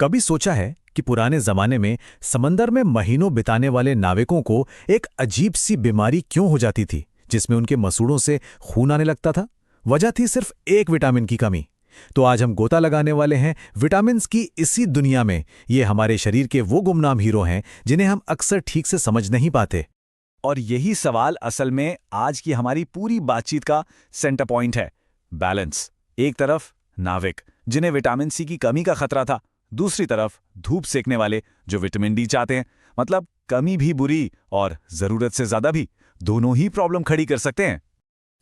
कभी सोचा है कि पुराने जमाने में समंदर में महीनों बिताने वाले नाविकों को एक अजीब सी बीमारी क्यों हो जाती थी, जिसमें उनके मसूड़ों से खून आने लगता था? वजह थी सिर्फ एक विटामिन की कमी। तो आज हम गोता लगाने वाले हैं विटामिन्स की इसी दुनिया में। ये हमारे शरीर के वो गुमनाम हीरो हैं जिन्हें हम अक्सर ठीक से समझ नहीं पाते। और यही सवाल असल में आज की हमारी पूरी बातचीत का सेंटर पॉइंट है। बैलेंस। एक तरफ नाविक जिन्हें विटामिन सी की कमी का खतरा था, दूसरी तरफ धूप सेकने वाले जो विटामिन डी चाहते हैं। मतलब कमी भी बुरी और जरूरत से ज्यादा भी, दोनों ही प्रॉब्लम खड़ी कर सकते हैं।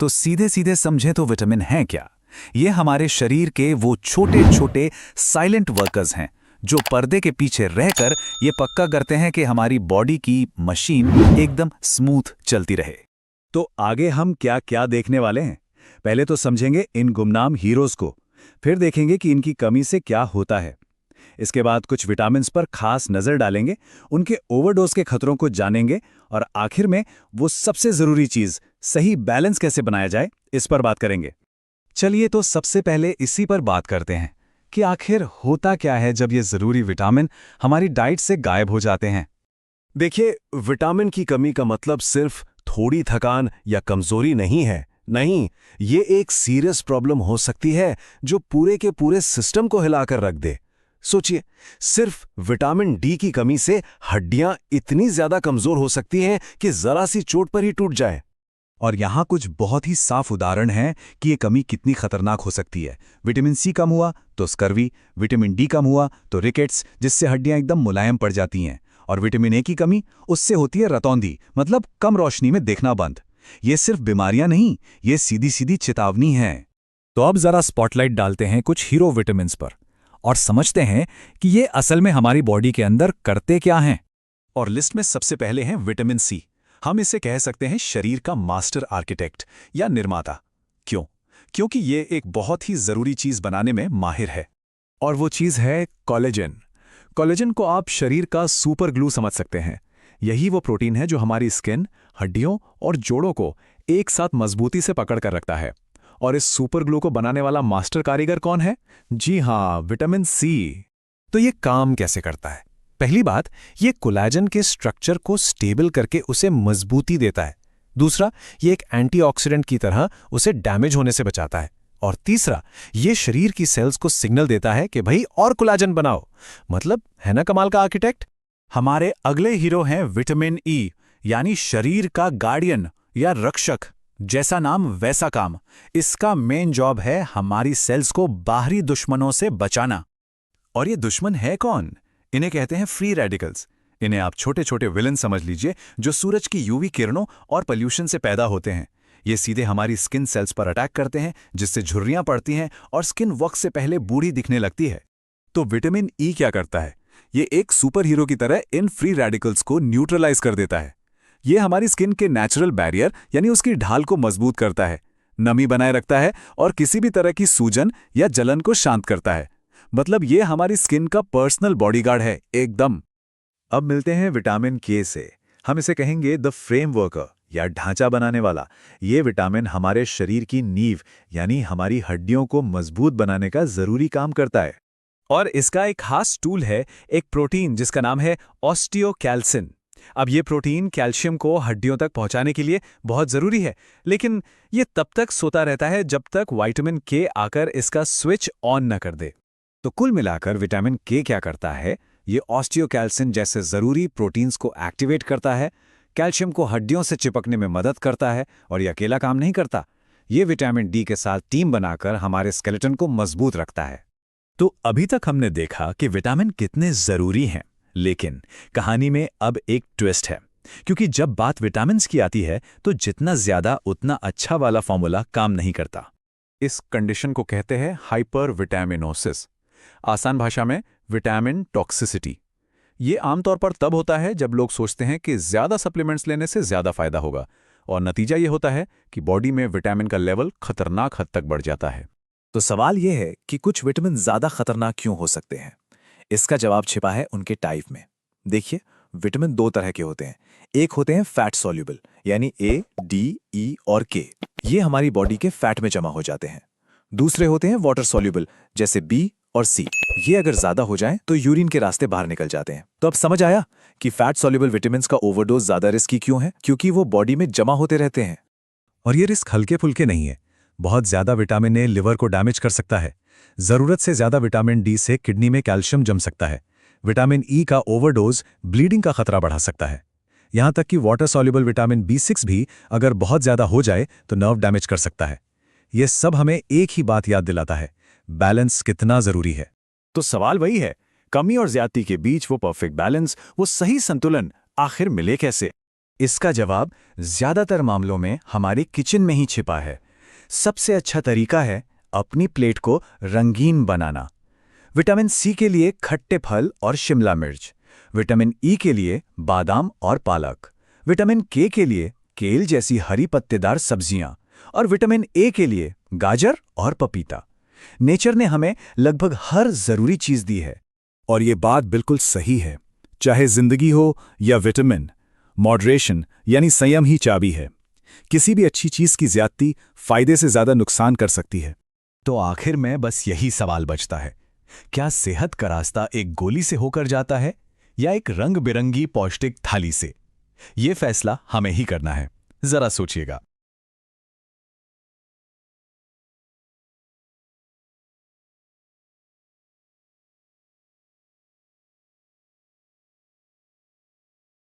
तो सीधे सीधे समझें तो विटामिन हैं क्या? ये हमारे शरीर के वो छोटे छोटे साइलेंट वर्कर्स हैं जो पर्दे के पीछे रहकर ये पक्का करते हैं कि हमारी बॉडी की मशीन एकदम स्मूथ चलती रहे। तो आगे हम क्या क्या देखने वाले हैं? पहले तो समझेंगे इन गुमनाम हीरोज को, फिर देखेंगे कि इनकी कमी से क्या होता है। इसके बाद कुछ विटामिन्स पर खास नजर डालेंगे, उनके ओवरडोज के खतरों को जानेंगे और आखिर में वो सबसे जरूरी चीज, सही बैलेंस कैसे बनाया जाए, इस पर बात करेंगे। चलिए तो सबसे पहले इसी पर बात करते हैं कि आखिर होता क्या है जब ये जरूरी विटामिन हमारी डाइट से गायब हो जाते हैं। देखिए, विटामिन की कमी का मतलब सिर्फ थोड़ी थकान या कमजोरी नहीं है। नहीं, ये एक सीरियस प्रॉब्लम हो सकती है जो पूरे के पूरे सिस्टम को हिलाकर रख दे। सोचिए, सिर्फ विटामिन डी की कमी से हड्डियां इतनी ज्यादा कमजोर हो सकती हैं कि जरा सी चोट पर ही टूट जाए। और यहाँ कुछ बहुत ही साफ उदाहरण हैं कि ये कमी कितनी खतरनाक हो सकती है। विटामिन सी कम हुआ तो स्कर्वी, विटामिन डी कम हुआ तो रिकेट्स, जिससे हड्डियां एकदम मुलायम पड़ जाती हैं, और विटामिन ए की कमी, उससे होती है रतौंधी, मतलब कम रोशनी में देखना बंद। ये सिर्फ बीमारियां नहीं, ये सीधी सीधी चेतावनी है। तो अब जरा स्पॉटलाइट डालते हैं कुछ हीरो विटामिन्स पर और समझते हैं कि ये असल में हमारी बॉडी के अंदर करते क्या हैं। और लिस्ट में सबसे पहले हैं विटामिन सी। हम इसे कह सकते हैं शरीर का मास्टर आर्किटेक्ट या निर्माता। क्यों? क्योंकि ये एक बहुत ही जरूरी चीज बनाने में माहिर है, और वो चीज है कोलेजन। कोलेजन को आप शरीर का सुपर ग्लू समझ सकते हैं। यही वो प्रोटीन है जो हमारी स्किन, हड्डियों और जोड़ों को एक साथ मजबूती से पकड़ कर रखता है। और इस सुपर ग्लू को बनाने वाला मास्टर कारीगर कौन है? जी हां, विटामिन सी। तो ये काम कैसे करता है? पहली बात, ये कोलेजन के स्ट्रक्चर को स्टेबल करके उसे मजबूती देता है। दूसरा, ये एक एंटीऑक्सीडेंट की तरह उसे डैमेज होने से बचाता है। और तीसरा, ये शरीर की सेल्स को सिग्नल देता है कि भाई और कोलेजन बनाओ। मतलब है ना कमाल का आर्किटेक्ट। हमारे अगले हीरो हैं विटामिन ई, यानी शरीर का गार्डियन या रक्षक। जैसा नाम वैसा काम। इसका मेन जॉब है हमारी सेल्स को बाहरी दुश्मनों से बचाना। और ये दुश्मन है कौन? इन्हें कहते हैं फ्री रेडिकल्स। इन्हें आप छोटे छोटे विलन समझ लीजिए जो सूरज की यूवी किरणों और पोल्यूशन से पैदा होते हैं। ये सीधे हमारी स्किन सेल्स पर अटैक करते हैं, जिससे झुर्रियां पड़ती हैं और स्किन वक्त से पहले बूढ़ी दिखने लगती है। तो विटामिन ई क्या करता है? ये एक सुपर हीरो की तरह इन फ्री रेडिकल्स को न्यूट्रलाइज कर देता है। ये हमारी स्किन के नेचुरल बैरियर यानी उसकी ढाल को मजबूत करता है, नमी बनाए रखता है और किसी भी तरह की सूजन या जलन को शांत करता है। मतलब ये हमारी स्किन का पर्सनल बॉडीगार्ड है एकदम। अब मिलते हैं विटामिन के से। हम इसे कहेंगे द फ्रेमवर्कर या ढांचा बनाने वाला। ये विटामिन हमारे शरीर की नींव यानी हमारी हड्डियों को मजबूत बनाने का जरूरी काम करता है। और इसका एक खास टूल है, एक प्रोटीन जिसका नाम है ऑस्टियोकैल्सिन। अब ये प्रोटीन कैल्शियम को हड्डियों तक पहुंचाने के लिए बहुत जरूरी है, लेकिन ये तब तक सोता रहता है जब तक विटामिन के आकर इसका स्विच ऑन न कर दे। तो कुल मिलाकर विटामिन के क्या करता है? ये ऑस्टियोकैल्सिन जैसे जरूरी प्रोटीन्स को एक्टिवेट करता है, कैल्शियम को हड्डियों से चिपकने में मदद करता है, और ये अकेला काम नहीं करता। ये विटामिन डी के साथ टीम बनाकर हमारे स्केलेटन को मजबूत रखता है। तो अभी तक हमने देखा कि विटामिन कितने जरूरी हैं, लेकिन कहानी में अब एक ट्विस्ट है। क्योंकि जब बात विटामिन्स की आती है तो जितना ज्यादा उतना अच्छा वाला फॉर्मूला काम नहीं करता। इस कंडीशन को कहते हैं हाइपर विटामिनोसिस, आसान भाषा में विटामिन टॉक्सिसिटी। ये आमतौर पर तब होता है जब लोग सोचते हैं कि ज्यादा सप्लीमेंट्स लेने से ज्यादा फायदा होगा, और नतीजा ये होता है कि बॉडी में विटामिन का लेवल खतरनाक हद तक बढ़ जाता है। तो सवाल यह है कि कुछ विटामिन ज्यादा खतरनाक क्यों हो सकते हैं? इसका जवाब छिपा है उनके टाइप में। देखिए, विटामिन दो तरह के होते हैं। एक होते हैं फैट सॉल्युबल यानी ए, डी, ई और के। ये हमारी बॉडी के फैट में जमा हो जाते हैं। दूसरे होते हैं वाटर सॉल्युबल जैसे बी और सी, ये अगर ज्यादा हो जाए तो यूरिन के रास्ते बाहर निकल जाते हैं। तो अब समझ आया कि फैट सॉल्युबल विटामिन्स का ओवरडोज ज्यादा रिस्की क्यों है, क्योंकि वो बॉडी में जमा होते रहते हैं। और ये रिस्क हल्के फुल्के नहीं है। बहुत ज्यादा विटामिन ए लिवर को डैमेज कर सकता है। जरूरत से ज्यादा विटामिन डी से किडनी में कैल्शियम जम सकता है। विटामिन ई का ओवरडोज ब्लीडिंग का खतरा बढ़ा सकता है। यहां तक कि वाटर सॉल्युबल विटामिन B6 भी अगर बहुत ज्यादा हो जाए तो नर्व डैमेज कर सकता है। यह सब हमें एक ही बात याद दिलाता है, बैलेंस कितना जरूरी है। तो सवाल वही है, कमी और ज्यादती के बीच वो परफेक्ट बैलेंस, वो सही संतुलन आखिर मिले कैसे? इसका जवाब ज्यादातर मामलों में हमारे किचन में ही छिपा है। सबसे अच्छा तरीका है अपनी प्लेट को रंगीन बनाना। विटामिन सी के लिए खट्टे फल और शिमला मिर्च, विटामिन ई के लिए बादाम और पालक, विटामिन के लिए केल जैसी हरी पत्तेदार सब्जियां, और विटामिन ए के लिए गाजर और पपीता। नेचर ने हमें लगभग हर जरूरी चीज दी है। और ये बात बिल्कुल सही है, चाहे जिंदगी हो या विटामिन, मॉडरेशन यानी संयम ही चाबी है। किसी भी अच्छी चीज की ज्यादती फायदे से ज्यादा नुकसान कर सकती है। तो आखिर में बस यही सवाल बचता है, क्या सेहत का रास्ता एक गोली से होकर जाता है या एक रंग बिरंगी पौष्टिक थाली से? ये फैसला हमें ही करना है। जरा सोचिएगा।